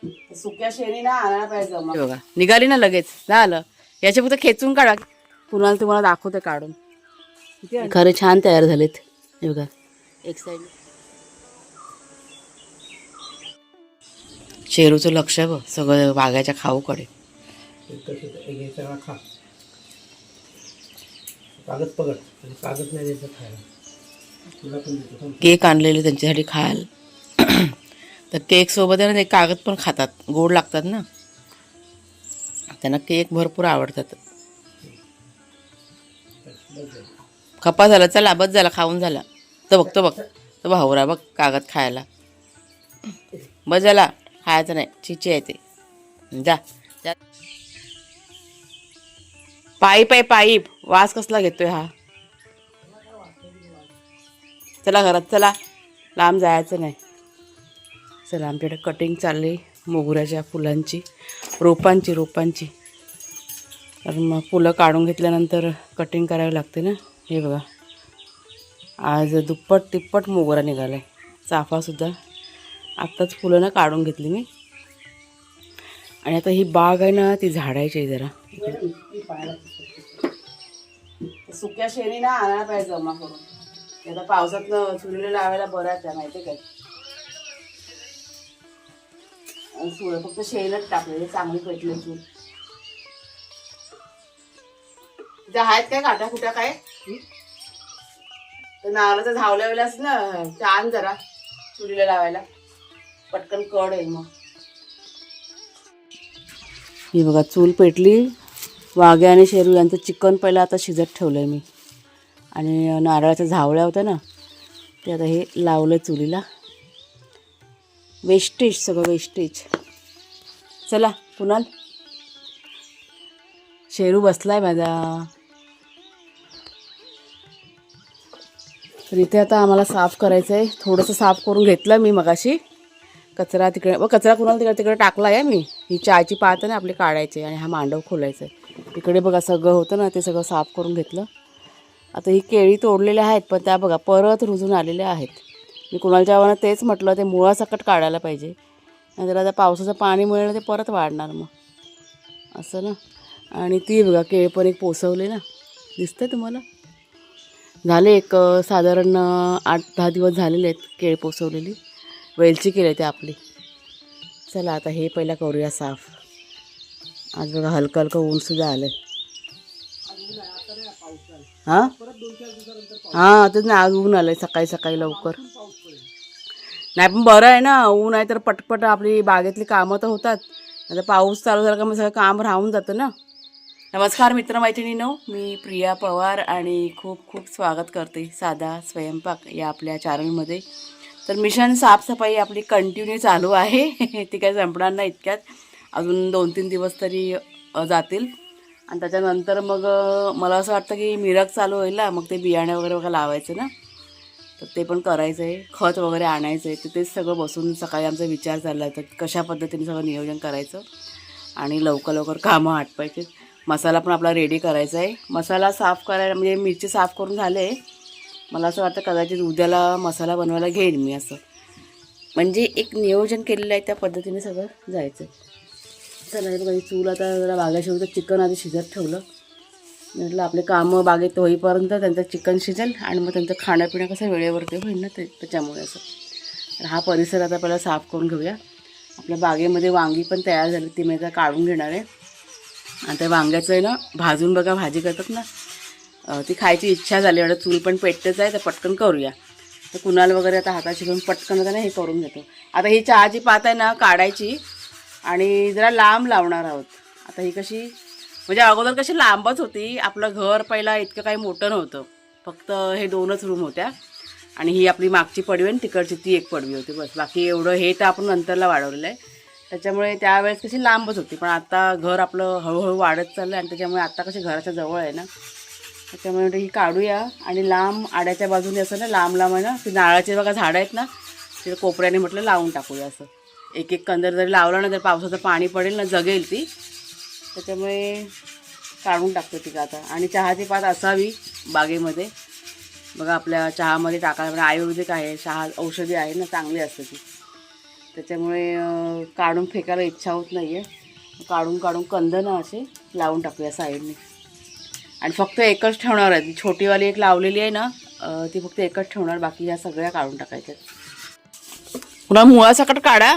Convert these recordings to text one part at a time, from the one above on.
सुक्या शेणी ना आणायला पाहिजे मग. बघा निघाली ना लगेच झालं. याच्या फक्त खेचून काढा. पुन्हा तुम्हाला दाखवते काढून. खरे छान तयार झालेत हे बघा. एक साईड शेरूचं लक्ष आहे बघ सगळं बागाच्या खाऊकडे. कागद पकड आणि कागद नाही द्यायचं खायला. तुला पण देतो. केक आणलेले त्यांच्यासाठी खायला. तर केक सोबत आहे ना ते कागद पण खातात. गोड लागतात ना त्यांना. केक भरपूर आवडतात. खपा झाला. चला बस झाला. खाऊन झाला. तो बघ तो भाऊरा बघ कागद खायला. बस झाला. खायचं नाही. चिची आहे ते. जा जा. पाईप आहे पाईप. वास कसला घेतोय हा. चला घरात चला. लांब जायचं नाही. चला आमच्याकडे कटिंग चालली मोगऱ्याच्या फुलांची. रोपांची कारण मग फुलं काढून घेतल्यानंतर कटिंग करावी लागते ना. हे बघा आज दुप्पट तिप्पट मोगरा निघाला आहे. चाफासुद्धा आत्ताच फुलं ना काढून घेतली मी. आणि आता ही बाग आहे ना ती झाडायची आहे जरा. सुक्या शेणी ना आणायला पाहिजे जमा करून. आता पावसात चुलीला लावायला बऱ्याच आहे माहिती काय. फक्त शेणच टाकले चांगली पेटले चूल. तिथे आहेत काय काट्या कुट्या काय नावाला झावल्या वेळेला असं ना छान जरा चुलीला लावायला पटकन कड आहे मग. ही बघा चूल पेटली. वाघे आणि शेरू यांचं चिकन पहिलं आता शिजत ठेवलं आहे मी. आणि नारळाच्या झावळ्या होत्या ना ते आता हे लावलं चुलीला. वेस्टेज सगळं वेस्टेज. चला कुणाल. शेरू बसलाय माझा. तर इथे आता आम्हाला साफ करायचं आहे. थोडंसं साफ करून घेतलं मी मगाशी. कचरा तिकडे कचरा कुणाला तिकडे टाकला आहे मी. ही चहाची पात ना आपली काढायची आणि हा मांडव खोलायचा आहे. तिकडे बघा सगळं होतं ना ते सगळं साफ करून घेतलं. आता ही केळी तोडलेल्या आहेत पण त्या बघा परत रुजून आलेल्या आहेत. मी कुणालच्या आव्हानात तेच म्हटलं ते मुळासकट काढायला पाहिजे. नाहीतर आता पावसाचं पाणी मिळालं ते परत वाढणार मग असं ना. आणि ती बघा केळी पण एक पोसवले ना दिसतंय तुम्हाला. झाले एक साधारण 8-10 दिवस झालेले आहेत केळी पोसवलेली. वेलची केली ते आपली. चला आता हे पहिला करूया साफ. आज बघा हलकं हलकं ऊनसुद्धा आलं आहे. हां हां तेच ना आज ऊन आलं आहे सकाळी सकाळी लवकर. नाही पण बरं आहे ना ऊन आहे तर पटपट आपली बागेतली कामं तर होतात. आता पाऊस चालू झाला का मग सगळं काम राहून जातं ना. नमस्कार मित्रमैत्रिणींनो, मी प्रिया पवार आणि खूप खूप स्वागत करते साधा स्वयंपाक या आपल्या चॅनलमध्ये. तर मिशन साफसफाई आपली कंटिन्यू चालू आहे. ती काही संपणार नाही इतक्यात. अजून 2-3 दिवस तरी जातील. आणि त्याच्यानंतर मग मला असं वाटतं की मिरग चालू होईल ना मग ते बियाणे वगैरे बघा लावायचं ना. तर ते पण करायचं आहे. खत वगैरे आणायचं आहे. तर तेच सगळं बसून सकाळी आमचा विचार चालला तर कशा पद्धतीने सगळं नियोजन करायचं आणि लवकर लवकर कामं आटपायचे. मसाला पण आपला रेडी करायचा आहे. मसाला साफ करायला म्हणजे मिरची साफ करून झाले. मला असं वाटतं कदाचित उद्याला मसाला बनवायला घेईन मी असं. म्हणजे एक नियोजन केलेलं आहे त्या पद्धतीने सगळं जायचं. चला हे बघा चूल आता जरा बागाशिवचं चिकन आधी शिजत ठेवलं. म्हटलं आपले कामं बागेत होईपर्यंत त्यांचं चिकन शिजेल आणि मग त्यांचं खाण्यापिणं कसं वेळेवरती होईल ना ते त्याच्यामुळे असं. तर हा परिसर आता पहिला साफ करून घेऊया. आपल्या बागेमध्ये वांगी पण तयार झाली ती मी आता काढून घेणार आहे. आणि त्या वांग्याचं आहे ना भाजून बघा भाजी करतात ना ती खायची इच्छा झाली. एवढं चूल पण पेटतेच आहे तर पटकन करूया. तर कुणाल वगैरे आता हाताशी घेऊन पटकन आता ना हे करून घेतो. आता ही चहाची पात आहे ना काढायची आणि जरा लांब लावणार आहोत. आता ही कशी म्हणजे अगोदर कशी लांबच होती. आपलं घर पहिला इतकं काही मोठं नव्हतं. फक्त हे 2च रूम होत्या आणि ही आपली मागची पडवी आणि तिकडची ती एक पडवी होती बस. बाकी एवढं हे तर आपण नंतरला वाढवलेलं आहे. त्याच्यामुळे त्यावेळेस कशी लांबच होती. पण आता घर आपलं हळूहळू वाढत चाललं आणि त्याच्यामुळे आत्ता कशी घराच्या जवळ आहे ना त्याच्यामुळे ही काढूया आणि लांब आड्याच्या बाजूने असं ना लांब लांब आहे ना ती नारळाचे बघा झाडं आहेत ना तिथे कोपऱ्याने म्हटलं लावून टाकूया असं. एक एक कंदर जरी लावला ना तर पावसाचं पाणी पडेल ना जगेल ती. त्याच्यामुळे काढून टाकतो ती आता. आणि चहाची पात असावी बागेमध्ये बघा आपल्या चहामध्ये टाकायला. आयुर्वेदिक आहे चहा औषधी आहे ना चांगली असते ती. त्याच्यामुळे काढून फेकायला इच्छा होत नाही आहे. काढून काढून कंद ना असे लावून टाकूया साईडने. आणि फक्त एकच ठेवणार आहे, ती छोटीवाली एक लावलेली आहे ना, ती फक्त एकच ठेवणार, बाकी ह्या सगळ्या काढून टाकायच्या. पुन्हा मुळासकट काढा,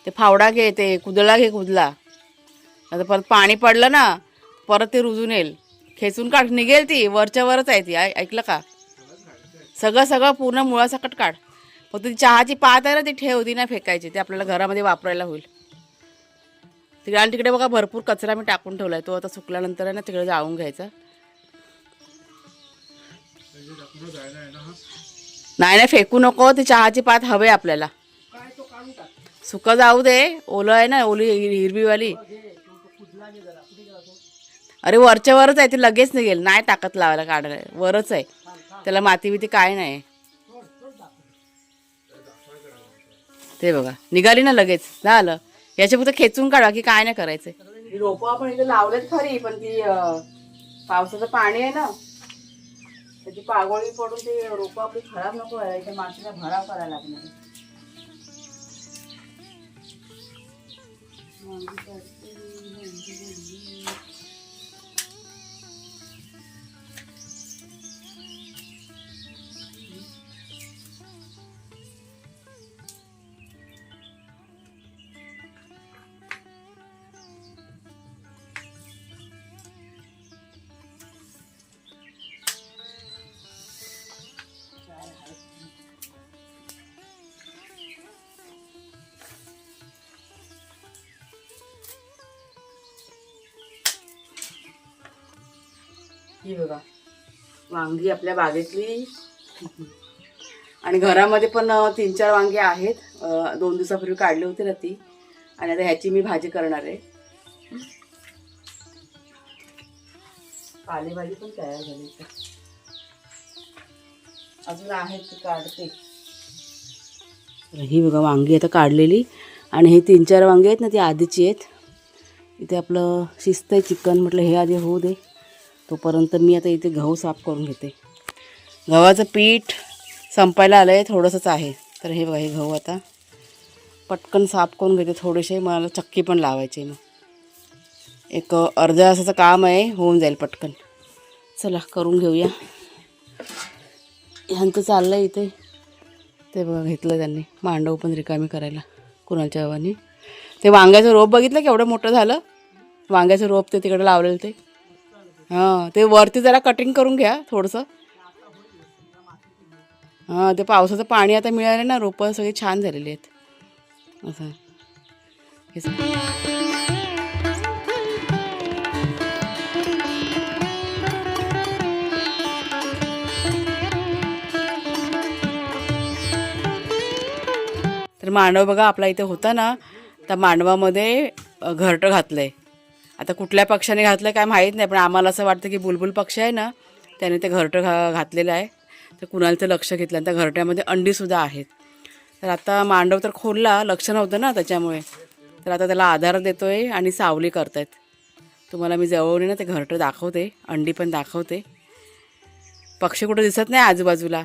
ते फावडा घे, ते कुदळा घे, कुदला. आता परत पाणी पडलं ना परत ते रुजून येईल. खेचून काढ, निघेल ती, वरच्या वरच आहे ती. ऐकलं का? सगळं सगळं पूर्ण मुळासकट काढ. फक्त ती चहाची पात आहे ना, ती ठेव, ती नाही फेकायची, ते आपल्याला घरामध्ये वापरायला होईल. तिकडे आणि तिकडे बघा भरपूर कचरा मी टाकून ठेवला आहे, तो आता सुकल्यानंतर आहे ना तिकडे जाळून घ्यायचा. नाही नाही फेकू नको, ती चहाची पात हवे आपल्याला. सुका जाऊ दे, ओलं आहे ना, ओली हिरवीवाली. अरे वरच्या वरच आहे, ते लगेच निघेल, नाही टाकत लावायला, काढायला वरच आहे, त्याला माती बिती काय नाही. ते बघा निघाली ना लगेच, झालं. याच्या फक्त खेचून काढा की काय नाही करायचंय. रोपं आपण इथे लावलेत खरी, पण ती पावसाचं पाणी आहे ना, त्याची पागोळी पडून ते रोपं आपली खराब नको व्हायला, इथे मातीला भराव करायला लागणार. ही बघा वांगी आपल्या बागेतली, आणि घरामध्ये पण 3-4 वांगी आहेत. 2 दिवसापूर्वी काढली होती ना ती, आणि आता ह्याची मी भाजी करणार आहे. पालेभाजी पण तयार झाली, अजून आहेत ती काढते. ही बघा वांगी आता काढलेली, आणि हे 3-4 वांगी आहेत ना ती आधीची आहेत. इथे आपलं शिस्त आहे चिकन, म्हटलं हे आधी होऊ दे, तोपर्यंत मी आता इथे गहू साफ करून घेते. गव्हाचं पीठ संपायला आलं आहे, थोडंसंच आहे. तर हे बघा हे गहू आता पटकन साफ करून घेते. थोडेसे मला चक्की पण लावायचे, मग एक अर्ध्या तासाचं काम आहे, होऊन जाईल पटकन. चला करून घेऊया. ह्यांचं चाललं आहे इथे, ते बघा घेतलं त्यांनी मांडव पण रिकामी करायला कुणाच्या हवानी. ते वांग्याचं रोप बघितलं केवढं मोठं झालं, वांग्याचं रोप ते तिकडे लावलेलं ते. हां ते वरती जरा कटिंग करून घ्या थोडंसं. हां ते पावसाचं पाणी आता मिळालं ना, रोपं सगळी छान झालेली आहेत. असं तर मांडव बघा आपला इथे होता ना, त्या मांडवामध्ये घरटं घातलं आहे. आता कुठल्या पक्षाने घातलं काय माहीत नाही, पण आम्हाला असं वाटतं की बुलबुल पक्षी आहे ना, त्याने ते घरटं घातलेलं आहे. तर कुणाला ते लक्ष घेतलं, आणि त्या घरट्यामध्ये अंडीसुद्धा आहेत. तर आता मांडव तर खोलला, लक्ष नव्हतं ना त्याच्यामुळे. तर आता त्याला आधार देतो आहे आणि सावली करतायत. तुम्हाला मी जवळून ना ते घरटं दाखवते, अंडी पण दाखवते. पक्षी कुठं दिसत नाही आजूबाजूला.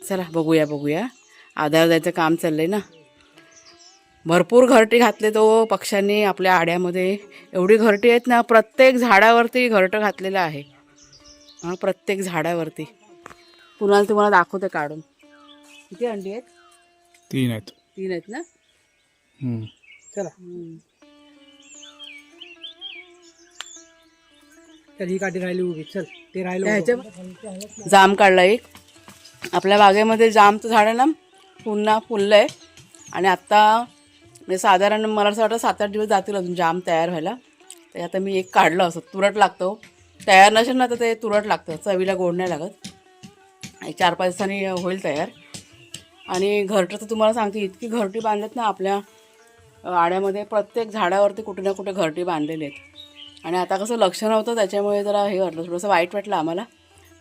चला बघूया बघूया, आधार द्यायचं काम चाललं आहे ना. भरपूर घरटे घातले तो पक्ष्यांनी आपल्या आड्यामध्ये. एवढी घरटी आहेत ना, प्रत्येक झाडावरती घरटं घातलेलं आहे. हां प्रत्येक झाडावरती. पुन्हा तुम्हाला दाखवते काढून. किती अंडी आहेत? 3 आहेत. 3 आहेत ना. चला चल, ही काठी राहिली उभी, चल ते राहिलं. जाम काढला एक. आपल्या बागेमध्ये जामचं झाड आहे ना, पुन्हा फुललं आहे. आणि आत्ता म्हणजे साधारण मला असं वाटतं 7-8 दिवस जातील अजून जाम तयार व्हायला. ते आता मी एक काढलं. असं तुरट लागतो, तयार नसेल ना तर ते तुरट लागतं, चवीला गोड नाही लागत. 4-5 दिवसांनी होईल तयार. आणि घरटं तर तुम्हाला सांगते, इतकी घरटी बांधलेत ना आपल्या आड्यामध्ये, प्रत्येक झाडावरती कुठे ना कुठे घरटी बांधलेली आहेत. आणि आता कसं लक्ष नव्हतं त्याच्यामुळे जरा हे वाटलं, थोडंसं वाईट वाटलं आम्हाला.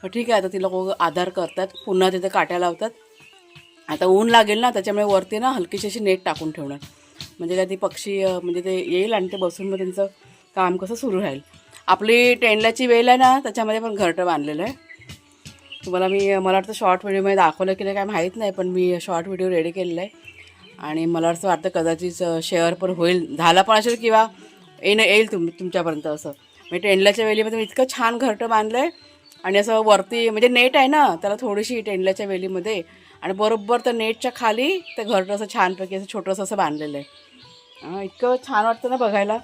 पण ठीक आहे, आता ती लोक आधार करतात, पुन्हा तिथे काट्या लावतात. आता ऊन लागेल ना, त्याच्यामुळे वरती ना हलकीशी अशी नेट टाकून ठेवणार, म्हणजे काय ती पक्षी म्हणजे ते येईल आणि ते बसून मग त्यांचं काम कसं सुरू राहील. आपली टेंडल्याची वेल आहे ना, त्याच्यामध्ये पण घरटं बांधलेलं आहे. तुम्हाला मी मला वाटतं शॉर्ट व्हिडिओमध्ये दाखवलं की नाही काय माहीत नाही, पण मी शॉर्ट व्हिडिओ रेडी केलेला आहे आणि मला असं वाटतं कदाचित शेअर पण होईल, झाला पण असेल किंवा येईल तुमच्यापर्यंत असं. म्हणजे टेंडल्याच्या वेलीमध्ये मी इतकं छान घरटं बांधलं आहे आणि असं वरती म्हणजे नेट आहे ना त्याला थोडीशी टेंडल्याच्या वेलीमध्ये, आणि बरोबर त्या नेटच्या खाली ते घरटं असं छानपैकी असं छोटंसं असं बांधलेलं आहे. इतकं छान वाटतं ना बघायला.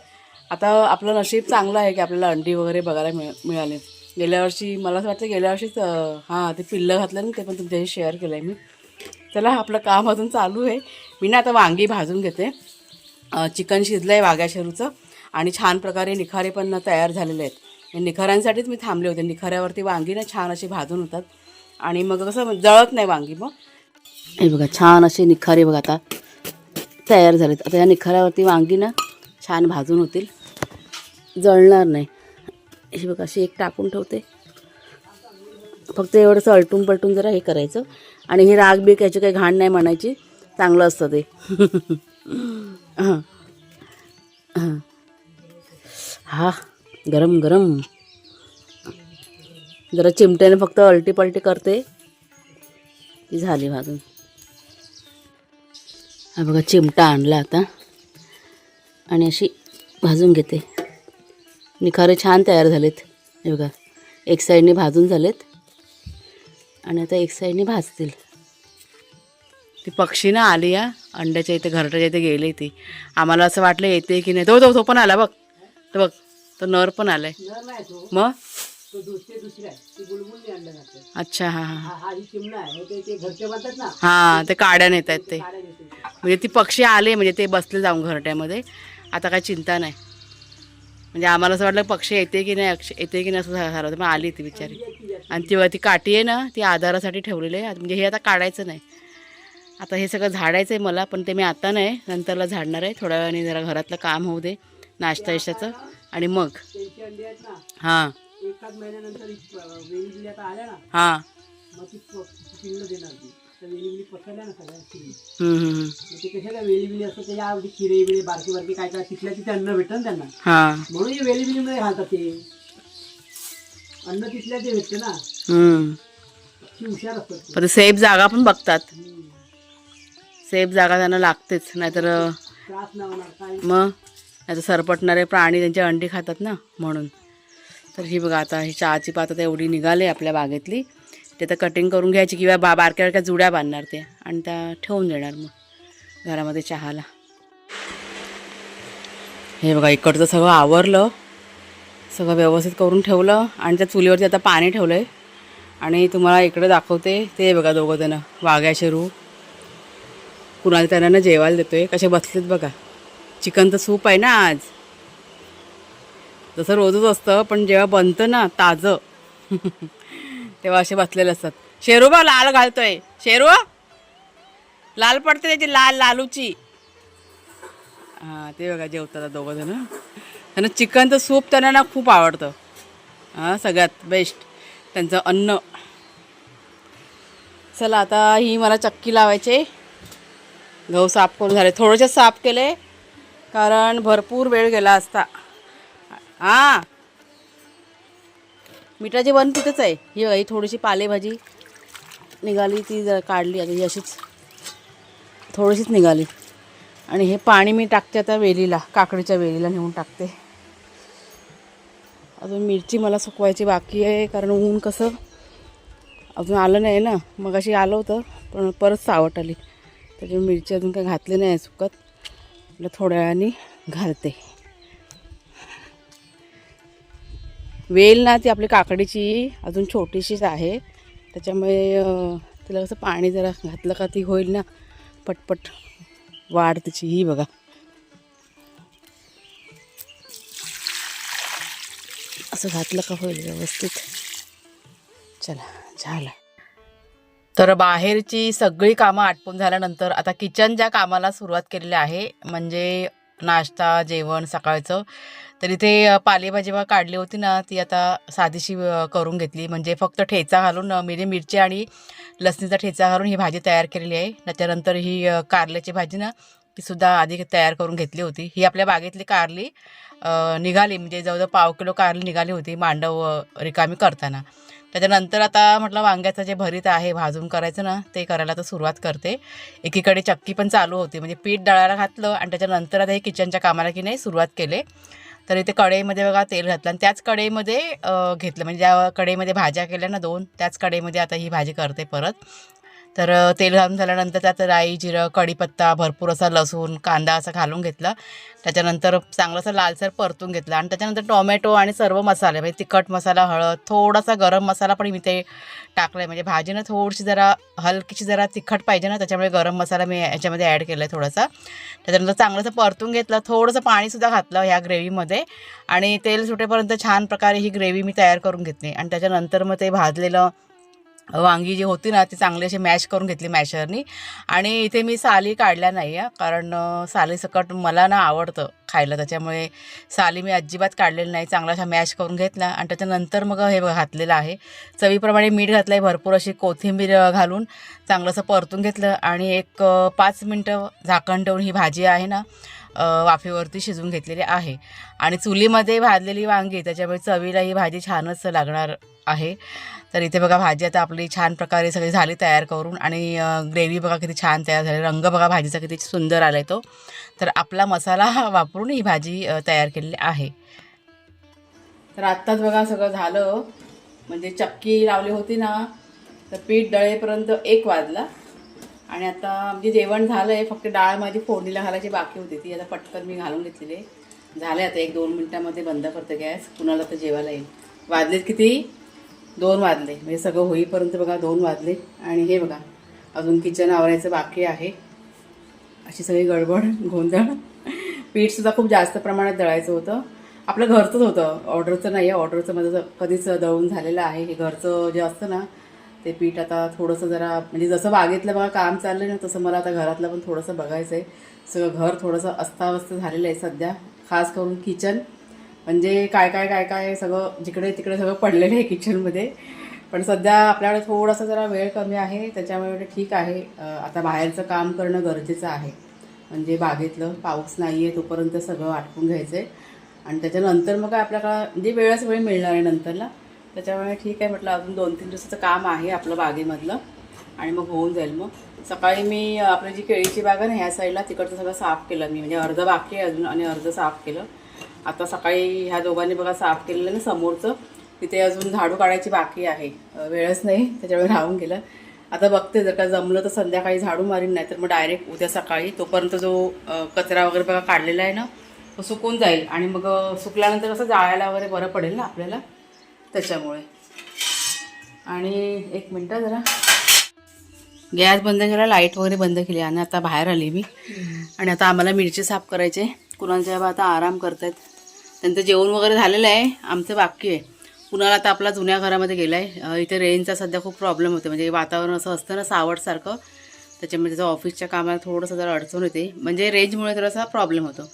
आता आपलं नशीब चांगलं आहे की आपल्याला अंडी वगैरे बघायला मिळाले. गेल्या वर्षी मला असं वाटतं गेल्या वर्षीच ते पिल्लं घातलं ना, ते पण तुमच्याशी शेअर केलं आहे मी. चला आपलं काम अजून चालू आहे. मी ना आता वांगी भाजून घेते. चिकन शिजलं आहे वाघ्या शेरूचं आणि छान प्रकारे निखारे पण तयार झालेले आहेत. निखाऱ्यांसाठीच मी थांबले होते. निखाऱ्यावरती वांगी ना छान अशी भाजून होतात आणि मग कसं जळत नाही वांगी. मग हे बघा छान असे निखारे बघा आता तयार झालेत. आता या निखाऱ्यावरती वांगी ना छान भाजून होतील, जळणार नाही. हे बघा अशी एक टाकून ठेवते, फक्त एवढंसं अलटून पलटून जरा हे करायचं. आणि हे राग बीक याची काही घाण नाही म्हणायची, चांगलं असतं ते. हां हां हा गरम गरम. जरा चिमट्याने फक्त अलटी पलटी करते की झाली भाजून. हा बघा चिमटा आणला आता आणि अशी भाजून घेते. निखारे छान तयार झालेत. हे बघा एक साईडने भाजून झालेत आणि आता एक साईडने भाजतील. ती पक्षी ना आली या अंड्याच्या इथे घरट्याच्या इथे गेली ती. आम्हाला असं वाटलं येते की नाही. तो पण आला बघ, तो बघ तो नर पण आलाय. मग अच्छा हां हां हां ते काड्या नेत आहेत ते. म्हणजे ती पक्षी आले म्हणजे ते बसले जाऊन घरट्यामध्ये. आता काय चिंता नाही. म्हणजे आम्हाला असं वाटलं पक्षी येते की नाही येते की नाही असं झालं होतं. मग आली ती बिचारी. आणि तेव्हा ती काठी आहे ना ती आधारासाठी ठेवलेली आहे. म्हणजे हे आता काढायचं नाही. आता हे सगळं झाडायचं आहे मला, पण ते मी आता नाही नंतरला झाडणार आहे. थोड्या वेळाने जरा घरातलं काम होऊ दे नाश्ता यशाचं आणि मग हां एखाद महिन्यानंतर वेली आता आल्या ना हां मग ती पिल्लं देणार ती. तर वेली पकडल्या ना सगळ्या ते कशाला वेली असतं त्याच्या अगदी किरे बिरे बारकी बारकी काय काय तिथल्या तिथे अन्न भेटतं ना त्यांना. हां म्हणून हे वेली मध्ये घालतात ते अन्न तिथल्या ते भेटतं ना. हुशार असतात. पण सेफ जागा पण बघतात. सेफ जागा त्यांना लागतेच, नाहीतर त्रास नाही होणार काय. मग नाहीतर सरपटणारे प्राणी त्यांची अंडी खातात ना म्हणून. तर ही बघा आता ही चहाची पात आता एवढी निघाली आपल्या बागेतली. ते तर कटिंग करून घ्यायची किंवा बारक्या बारक्या जुड्या बांधणार ते आणि त्या ठेवून देणार मग घरामध्ये चहाला. हे बघा इकडचं सगळं आवरलं, सगळं व्यवस्थित करून ठेवलं आणि त्या चुलीवरती आता पाणी ठेवलं आहे. आणि तुम्हाला इकडे दाखवते ते बघा दोघं जण वाघ्या शेरू कुणाला त्यांना ना जेवायला देतोय. कसे बसलेत बघा. चिकनचं सूप आहे ना आज, जसं रोजच असतं पण जेव्हा बनतं ना ताजं तेव्हा असे बसलेले असतात. शेरू बा लाल घालतोय, शेरू लाल पडते त्याची लाल लालूची. हां ते बघा जेवतात दोघं जण. त्यांना चिकनचं सूप त्यांना ना खूप आवडतं. हां सगळ्यात बेस्ट त्यांचं अन्न. चला आता ही मला चक्की लावायचे. गहू साफ करून झाले, थोडेसे साफ केले कारण भरपूर वेळ गेला असता. हां मिठाची बन तिथंच आहे. ही थोडीशी पालेभाजी निघाली ती जरा काढली. आता ही अशीच थोडीशीच निघाली. आणि हे पाणी मी टाकते आता वेलीला, काकडीच्या वेलीला नेऊन टाकते. अजून मिरची मला सुकवायची बाकी आहे कारण ऊन कसं अजून आलं नाही ना. मग अशी आलं होतं पण परत सावट आली त्याच्यामुळे मिरची अजून काही घातली नाही सुकत. म्हटलं थोड्या वेळाने घालते. वेल ना ती आपली काकडीची अजून छोटीशीच आहे त्याच्यामुळे तिला कसं पाणी जरा घातलं का ती होईल ना पटपट वाढ तिची. ही बघा असं घातलं का होईल व्यवस्थित. चला झालं. तर बाहेरची सगळी कामं आटपून झाल्यानंतर आता किचनच्या कामाला सुरुवात केलेली आहे. म्हणजे नाश्ता जेवण सकाळचं. तर इथे पालेभाजी काढली होती ना ती आता साधीशी करून घेतली. म्हणजे फक्त ठेचा घालून मिरची आणि लसणीचा ठेचा घालून ही भाजी तयार केलेली आहे. त्याच्यानंतर ही कारल्याची भाजी ना तीसुद्धा आधी तयार करून घेतली होती. ही आपल्या बागेतली कारली निघाली म्हणजे जवळजवळ 1/4 किलो कारली निघाली होती मांडव रिकामी करताना. त्याच्यानंतर आता म्हटलं वांग्याचं जे भरीत आहे भाजून करायचं ना ते करायला तर सुरुवात करते. एकीकडे चक्की पण चालू होती, म्हणजे पीठ दळायला घातलं आणि त्याच्यानंतर आता हे किचनच्या कामाला की नाही सुरुवात केले. तर इथे कढईमध्ये बघा तेल घातलं आणि त्याच कढईमध्ये घेतलं, म्हणजे ज्या कढईमध्ये भाज्या केल्या ना 2 त्याच कढईमध्ये आता ही भाजी करते परत. तर तेल घालून झाल्यानंतर त्यात राई, जिरं, कढीपत्ता, भरपूर असा लसूण, कांदा असा घालून घेतला. त्याच्यानंतर चांगलंसं लालसर परतून घेतलं आणि त्याच्यानंतर टोमॅटो आणि सर्व मसाले म्हणजे तिखट मसाला, हळद, थोडासा गरम मसाला पण मी ते टाकला आहे. म्हणजे भाजी ना थोडीशी जरा हलकीशी जरा तिखट पाहिजे ना, त्याच्यामुळे गरम मसाला मी याच्यामध्ये ॲड केला आहे थोडासा. त्याच्यानंतर चांगलंसं परतून घेतलं, थोडंसं पाणीसुद्धा घातलं ह्या ग्रेव्हीमध्ये आणि तेल सुटेपर्यंत छान प्रकारे ही ग्रेव्ही मी तयार करून घेतली. आणि त्याच्यानंतर मग ते भाजलेलं वांगी जी होती ना ती चांगली अशी मॅश करून घेतली मॅशरनी. आणि इथे मी साली काढल्या नाही आहे, कारण सालीसकट मला ना आवडतं खायला, त्याच्यामुळे साली मी अजिबात काढलेली नाही. चांगला असा मॅश करून घेतला आणि त्याच्यानंतर मग हे घातलेलं आहे. चवीप्रमाणे मीठ घातलं आहे, भरपूर अशी कोथिंबीर घालून चांगलं असं परतून घेतलं आणि एक 5 मिनटं झाकण ठेवून ही भाजी आहे ना वाफेवरती शिजवून घेतलेली आहे. आणि चुलीमध्ये भाजलेली वांगी त्याच्यामुळे चवीला ही भाजी छानच लागणार आहे. तर इथे बघा भाजी आता आपली छान प्रकारे सगळी झाली तयार करून आणि ग्रेव्ही बघा किती छान तयार झाली, रंग बघा भाजीचा किती सुंदर आला आहे तो. तर आपला मसाला वापरून ही भाजी तयार केलेली आहे. तर आत्ताच बघा सगळं झालं, म्हणजे चक्की लावली होती ना तर पीठ दळेपर्यंत 1 वाजला आणि आता म्हणजे जेवण झालं आहे, फक्त डाळ माझी फोडणीला घालायची बाकी होती, ती आता पटकन मी घालून घेतलेली आहे. झालं आता 1-2 मिनटामध्ये बंद करते गॅस, कुणाला तर जेवायला येईल. वाजलेत किती 2 वाजले, म्हणजे सगळं होईपर्यंत बघा 2 वाजले. आणि हे बघा अजून किचन आवरायचं बाकी आहे, अशी सगळी गडबड गोंधळ. पीठसुद्धा खूप जास्त प्रमाणात दळायचं होतं, आपलं घरचंच होतं, ऑर्डरचं नाही आहे. ऑर्डरचं माझं कधीच दळून झालेलं आहे. हे घरचं जे असतं ना ते पीठ आता थोडंसं जरा म्हणजे जसं बागेतलं बघा काम चाललं ना तसं मला आता घरातलं पण थोडंसं बघायचं आहे. सगळं घर थोडंसं अस्ताव्यस्त झालेलं आहे सध्या, खास करून किचन, म्हणजे काय सगळं जिकडे तिकडे सगळं पडलेलं आहे किचनमध्ये. पण सध्या आपल्याकडे थोडासा जरा वेळ कमी आहे, त्याच्यामुळे ठीक आहे. आता बाहेरचं काम करणं गरजेचं आहे, म्हणजे बागेतलं पाऊस नाही आहे तोपर्यंत सगळं आटपून घ्यायचं आहे आणि त्याच्यानंतर मग काय आपल्याला म्हणजे वेळच वेळ मिळणार आहे नंतरला. त्याच्यामुळे ठीक आहे म्हटलं अजून 2-3 दिवसाचं काम आहे आपलं बागेमधलं आणि मग होऊन जाईल. मग सकाळी मी आपली जी केळीची बाग आहे ना ह्या साईडला तिकडचं सगळं साफ केलं मी, म्हणजे अर्ध बाकी आहे अजून आणि अर्ध साफ केलं. आता सकाळी ह्या दोघांनी बघा साफ केलेलं ना समोरचं, तिथे अजून झाडू काढायची बाकी आहे, वेळच नाही त्याच्यामुळे राहून गेलं. आता बघते जर का जमलं तर संध्याकाळी झाडू मारीन, नाही तर मग डायरेक्ट उद्या सकाळी. तोपर्यंत जो कचरा वगैरे बघा काढलेला आहे ना तो सुकून जाईल आणि मग सुकल्यानंतर कसं जाळायला वगैरे बरं पडेल ना आपल्याला, त्याच्यामुळे. आणि 1 मिनटं जरा गॅस बंद केला, लाईट वगैरे बंद केली आणि आता बाहेर आली मी. आणि आता आम्हाला मिरची साफ करायचे, कुणाच्या आता आराम करतायत, त्यांचं जेवण वगैरे झालेलं आहे, आमचं बाकी आहे. कुणाला आता आपला जुन्या घरामध्ये गेला आहे. इथे रेंजचा सध्या खूप प्रॉब्लेम होते, म्हणजे वातावरण असं असतं ना सावटसारखं, त्याच्यामध्ये त्याचं ऑफिसच्या कामाला थोडंसं जरा अडचण येते, म्हणजे रेंजमुळे थोडासा प्रॉब्लेम होतो.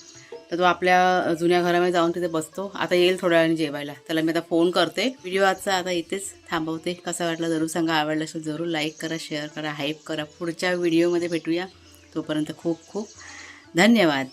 तर तो आपल्या जुन्या घरामध्ये जाऊन तिथे बसतो. आता येईल थोड्या वेळाने जेवायला, त्याला मी आता फोन करते. व्हिडिओ आजचा आता इथेच थांबवते. कसा वाटला जरूर सांगा, आवडला असेल जरूर लाईक करा, शेअर करा, हाईप करा. पुढच्या व्हिडिओमध्ये भेटूया, तोपर्यंत खूप खूप धन्यवाद.